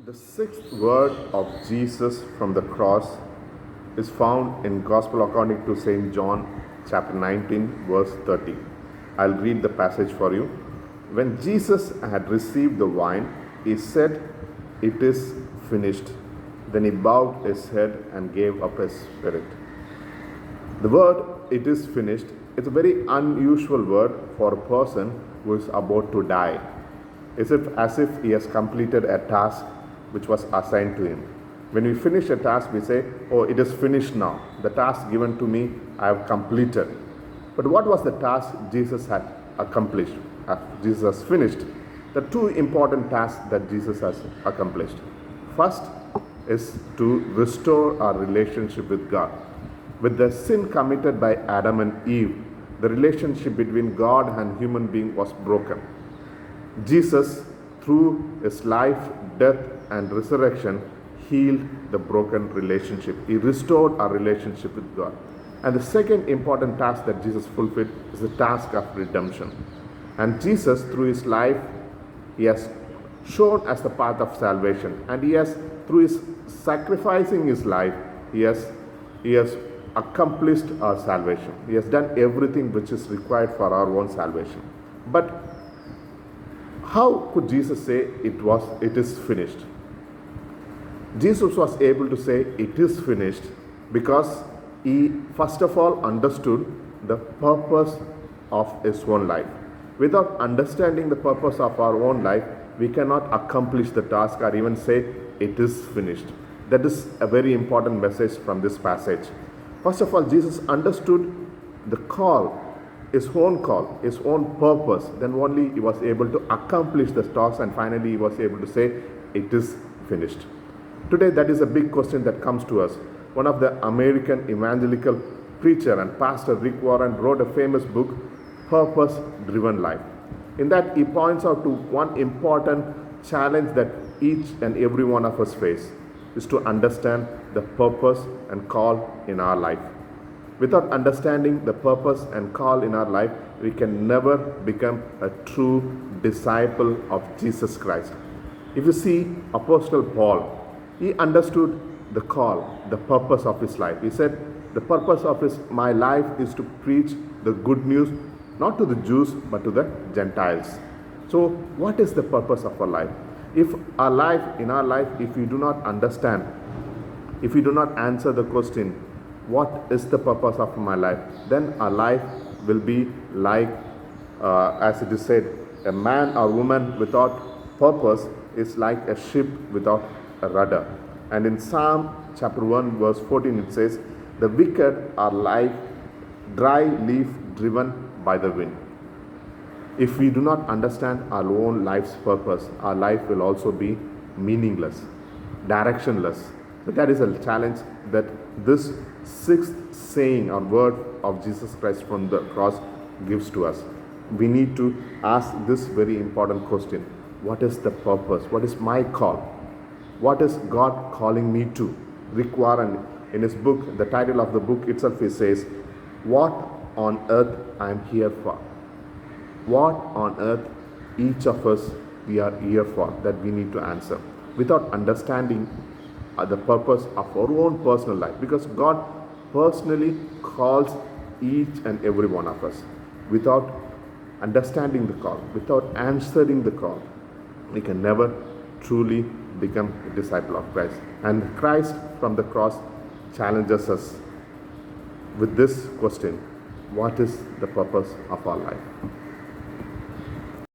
The sixth word of Jesus from the cross is found in Gospel according to St. John chapter 19 verse 30. I'll read the passage for you. When Jesus had received the wine, he said, "It is finished." Then he bowed his head and gave up his spirit. The word "it is finished" is a very unusual word for a person who is about to die. As if he has completed a task which was assigned to him. When we finish a task, we say, "Oh, it is finished now. The task given to me, I have completed." But what was the task Jesus had accomplished? Jesus has finished. The two important tasks that Jesus has accomplished. First is to restore our relationship with God. With the sin committed by Adam and Eve, the relationship between God and human being was broken. Jesus, through his life, death, and resurrection, healed the broken relationship. He restored our relationship with God. And the second important task that Jesus fulfilled is the task of redemption. And Jesus, through his life, he has shown us the path of salvation. And he has, through his sacrificing his life, he has accomplished our salvation. He has done everything which is required for our own salvation. But how could Jesus say it is finished? Jesus was able to say it is finished because he first of all understood the purpose of his own life. Without understanding the purpose of our own life, we cannot accomplish the task or even say it is finished. That is a very important message from this passage. First of all, Jesus understood the call, his own purpose. Then only he was able to accomplish the task, and finally he was able to say it is finished. Today, that is a big question that comes to us. One of the American evangelical preacher and pastor, Rick Warren, wrote a famous book, Purpose Driven Life. In that, he points out to one important challenge that each and every one of us face is to understand the purpose and call in our life. Without understanding the purpose and call in our life, we can never become a true disciple of Jesus Christ. If you see Apostle Paul, he understood the call, the purpose of his life. He said, the purpose of my life is to preach the good news, not to the Jews, but to the Gentiles. So what is the purpose of our life? If we do not understand, if we do not answer the question, what is the purpose of my life? Then our life will be like, as it is said, a man or woman without purpose is like a ship without a rudder. And in Psalm chapter 1 verse 14 it says, "The wicked are like dry leaf driven by the wind." If we do not understand our own life's purpose, our life will also be meaningless, directionless. But that is a challenge that this sixth saying or word of Jesus Christ from the cross gives to us. We need to ask this very important question. What is the purpose? What is my call? What is God calling me to? Rick Warren, in his book, the title of the book itself, he says, "What on earth I am here for?" What on earth each of us we are here for, that we need to answer. Without understanding the purpose of our own personal life, because God personally calls each and every one of us. Without understanding the call, without answering the call, we can never truly become a disciple of Christ. And Christ from the cross challenges us with this question: what is the purpose of our life?